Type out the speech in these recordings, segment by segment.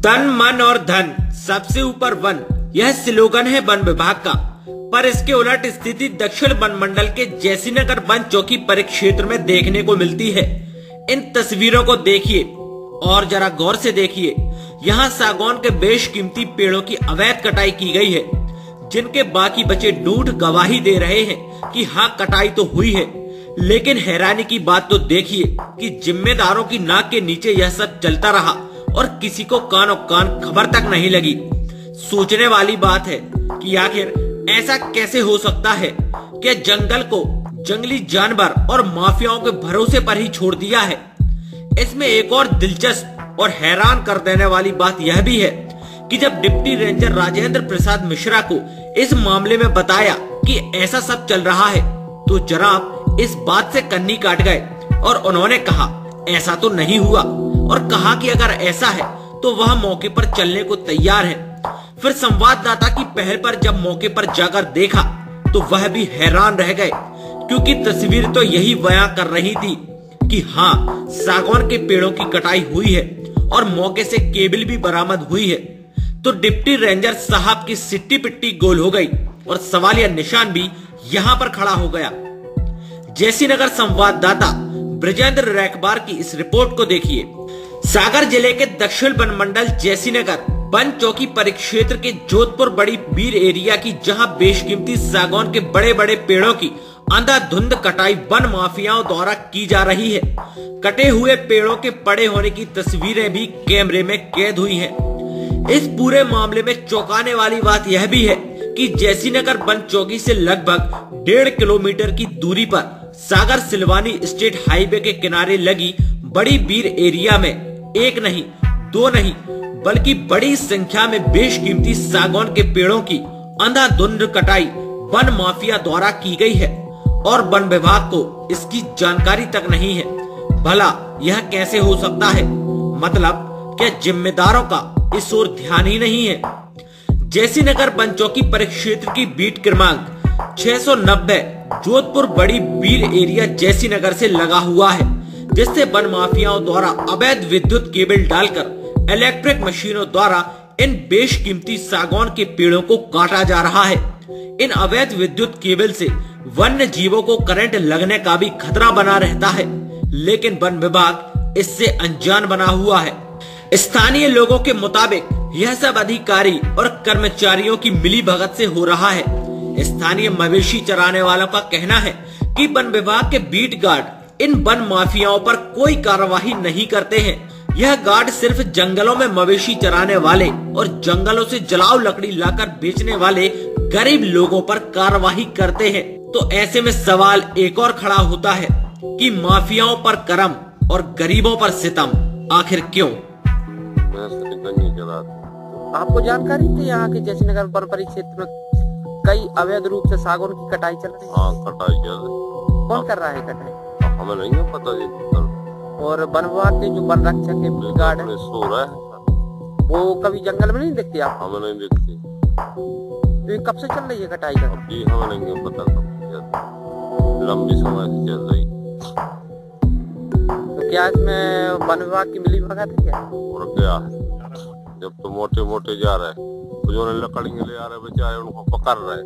तन मन और धन सबसे ऊपर वन, यह स्लोगन है वन विभाग का। पर इसके उलट स्थिति दक्षिण वन मंडल के जैसीनगर वन चौकी परिक्षेत्र में देखने को मिलती है। इन तस्वीरों को देखिए और जरा गौर से देखिए। यहाँ सागौन के बेशकीमती पेड़ों की अवैध कटाई की गई है, जिनके बाकी बचे ढूंढ गवाही दे रहे हैं कि हाँ कटाई तो हुई है। लेकिन हैरानी की बात तो देखिए कि जिम्मेदारों की नाक के नीचे यह सब चलता रहा और किसी को कानो कान खबर तक नहीं लगी। सोचने वाली बात है कि आखिर ऐसा कैसे हो सकता है कि जंगल को जंगली जानवर और माफियाओं के भरोसे पर ही छोड़ दिया है। इसमें एक और दिलचस्प और हैरान कर देने वाली बात यह भी है कि जब डिप्टी रेंजर राजेंद्र प्रसाद मिश्रा को इस मामले में बताया कि ऐसा सब चल रहा है, तो जनाब इस बात से कन्नी काट गए और उन्होंने कहा ऐसा तो नहीं हुआ, और कहा कि अगर ऐसा है तो वह मौके पर चलने को तैयार है। फिर संवाददाता की पहल पर जब मौके पर जाकर देखा तो वह भी हैरान रह गए, क्योंकि तस्वीर तो यही बयां कर रही थी कि हाँ सागौन के पेड़ों की कटाई हुई है और मौके से केबल भी बरामद हुई है। तो डिप्टी रेंजर साहब की सिट्टी पिट्टी गोल हो गई और सवालिया निशान भी यहाँ पर खड़ा हो गया। जैसीनगर संवाददाता ब्रजेंद्र रैकबार की इस रिपोर्ट को देखिए। सागर जिले के दक्षिण वन मंडल जैसीनगर वन चौकी परिक्षेत्र के जोधपुर बड़ी बीर एरिया की, जहां बेशकीमती सागौन के बड़े बड़े पेड़ों की अंधाधुंध कटाई वन माफियाओं द्वारा की जा रही है। कटे हुए पेड़ों के पड़े होने की तस्वीरें भी कैमरे में कैद हुई हैं। इस पूरे मामले में चौंकाने वाली बात यह भी है कि जैसीनगर वन चौकी से लगभग 1.5 किलोमीटर की दूरी पर सागर सिलवानी स्टेट हाईवे के किनारे लगी बड़ी बीर एरिया में एक नहीं, दो नहीं, बल्कि बड़ी संख्या में बेशकीमती सागौन के पेड़ों की अंधाधुंध कटाई वन माफिया द्वारा की गई है और वन विभाग को इसकी जानकारी तक नहीं है। भला यह कैसे हो सकता है? मतलब क्या जिम्मेदारों का इस ओर ध्यान ही नहीं है? जैसीनगर वन चौकी परिक्षेत्र की बीट क्रमांक 690 जोधपुर बड़ी बीर एरिया जैसीनगर से लगा हुआ है, जिससे वन माफियाओं द्वारा अवैध विद्युत केबल डालकर इलेक्ट्रिक मशीनों द्वारा इन बेशकीमती सागौन के पेड़ों को काटा जा रहा है। इन अवैध विद्युत केबल से वन्य जीवों को करंट लगने का भी खतरा बना रहता है, लेकिन वन विभाग इससे अनजान बना हुआ है। स्थानीय लोगों के मुताबिक यह सब अधिकारी और कर्मचारियों की मिलीभगत से हो रहा है। स्थानीय मवेशी चराने वालों का कहना है कि वन विभाग के बीट गार्ड इन वन माफियाओं पर कोई कार्यवाही नहीं करते हैं। यह गार्ड सिर्फ जंगलों में मवेशी चराने वाले और जंगलों से जलाऊ लकड़ी लाकर बेचने वाले गरीब लोगों पर कार्यवाही करते हैं। तो ऐसे में सवाल एक और खड़ा होता है कि माफियाओं पर करम और गरीबों पर सितम आखिर क्यों? आपको जानकारी थी यहाँ के जैसीनगर वन परिक्षेत्र में कई अवैध रूप से सागौन की कटाई चल रही है? हाँ, कटाई चल रही है। कौन कर रहा है कटाई? हमें नहीं है पता जी। और वन विभाग के जो वन रक्षक के गार्ड है सो रहा है, वो कभी जंगल में नहीं दिखती? आप हमें नहीं दिखती। तो ये कब से चल रही है कटाई का? अभी हमें नहीं पता कब, लंबी समय से चल रही। तो क्या इसमें वन विभाग की मिलीभगत है क्या? और क्या है, जब तो मोटे मोटे जा रहे जो लकड़ियाँ ले आ रहे बेचारे उनको पकड़ रहे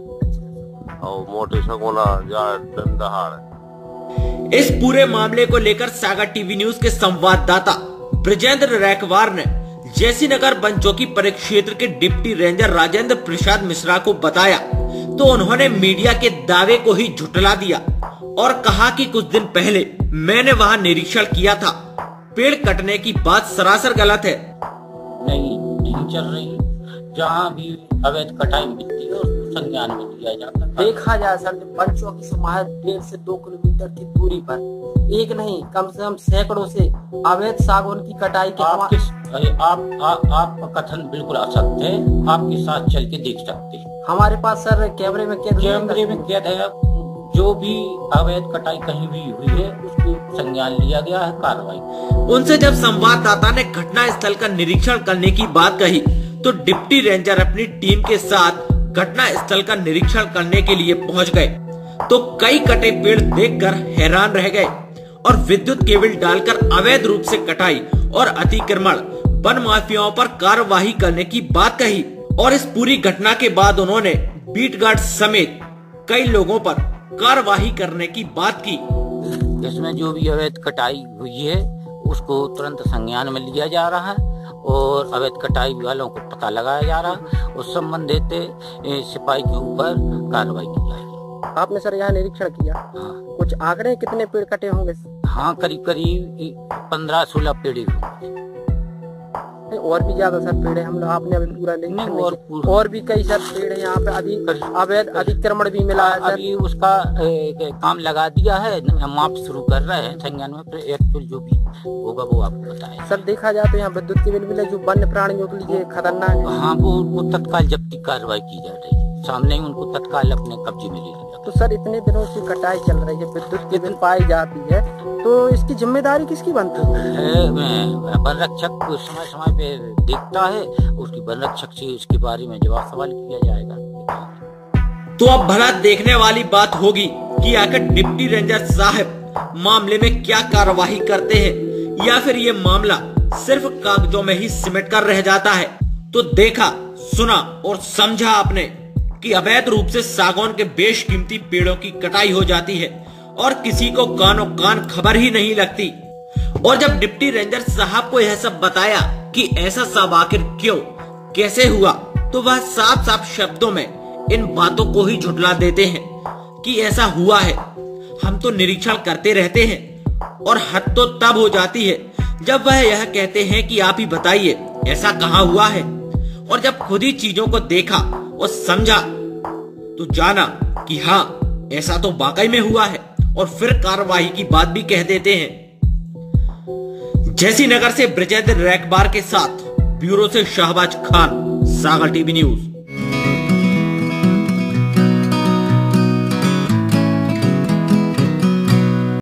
और मोटे सगोना जा दहाड़ है। इस पूरे मामले को लेकर सागर टीवी न्यूज के संवाददाता ब्रजेंद्र रैकवार ने जैसीनगर वन चौकी परिक्षेत्र के डिप्टी रेंजर राजेंद्र प्रसाद मिश्रा को बताया, तो उन्होंने मीडिया के दावे को ही झुठला दिया और कहा कि कुछ दिन पहले मैंने वहां निरीक्षण किया था। पेड़ कटने की बात सरासर गलत है। नहीं चल रही। जहाँ भी अवैध कटाई मिलती है उसको संज्ञान में लिया जाता है। देखा जाए सर, वन चौकी से महज 1.5 से 2 किलोमीटर की दूरी पर एक नहीं कम से कम सैकड़ों से अवैध सागौन की कटाई के आपका कथन बिल्कुल असत्य है। आपके साथ चल के देख सकते हैं। हमारे पास सर कैमरे में कैद है। जो भी अवैध कटाई कहीं भी हुई है उसको संज्ञान लिया गया है, कार्रवाई। उनसे जब संवाददाता ने घटना स्थल का निरीक्षण करने की बात कही, तो डिप्टी रेंजर अपनी टीम के साथ घटना स्थल का निरीक्षण करने के लिए पहुंच गए। तो कई कटे पेड़ देखकर हैरान रह गए और विद्युत केबल डालकर अवैध रूप से कटाई और अतिक्रमण वन माफियाओं पर कार्रवाई करने की बात कही और इस पूरी घटना के बाद उन्होंने बीट गार्ड समेत कई लोगों पर कार्रवाई करने की बात की। इसमें जो भी अवैध कटाई हुई है उसको तुरंत संज्ञान में लिया जा रहा है और अवैध कटाई वालों को पता लगाया जा रहा है और संबंधित सिपाही के ऊपर कार्रवाई की जाएगी। आपने सर यहाँ निरीक्षण किया? हाँ। कुछ आंकड़े कितने पेड़ कटे होंगे? हाँ, करीब 15-16 पेड़ होंगे। और भी ज्यादा सर पेड़ है? हम लोग आपने अभी पूरा नहीं और भी कई सर पेड़ है यहाँ पे अभी अवैध अतिक्रमण भी मिला है सर। अभी उसका काम लगा दिया है, माप शुरू कर रहे हैं संज्ञान में, फिर एक्चुअल जो भी होगा वो आपको बताएं। सर देखा जाए तो यहाँ विद्युत के बिल मिले जो वन्य प्राणियों के लिए खतरनाक है। हाँ, वो तत्काल जब्ती कार्रवाई की जा रही है, सामने ही उनको तत्काल अपने कब्जे में ले लिया। तो सर इतने दिनों से कटाई चल रही है, विद्युत के बिल पाई जाती है, तो इसकी जिम्मेदारी किसकी बनती है? वन रक्षक समय समय पे देखता है, उसकी वन रक्षक से इसके बारे में जवाब सवाल किया जाएगा। तो अब भला देखने वाली बात होगी कि आखिर डिप्टी रेंजर साहब मामले में क्या कार्रवाई करते हैं या फिर ये मामला सिर्फ कागजों में ही सिमट कर रह जाता है। तो देखा, सुना और समझा आपने कि अवैध रूप से सागौन के बेशकीमती पेड़ों की कटाई हो जाती है और किसी को कानों कान खबर ही नहीं लगती। और जब डिप्टी रेंजर साहब को यह सब बताया कि ऐसा सब आखिर क्यों कैसे हुआ, तो वह साफ साफ शब्दों में इन बातों को ही झुठला देते हैं कि ऐसा हुआ है, हम तो निरीक्षण करते रहते हैं। और हद तो तब हो जाती है जब वह यह कहते हैं कि आप ही बताइए ऐसा कहाँ हुआ है। और जब खुद ही चीजों को देखा और समझा तो जाना कि हाँ ऐसा तो वाकई में हुआ है और फिर कार्रवाई की बात भी कह देते हैं। जैसी नगर से ब्रजेंद्र रैकबार के साथ ब्यूरो से शाहबाज खान, सागर टीवी न्यूज।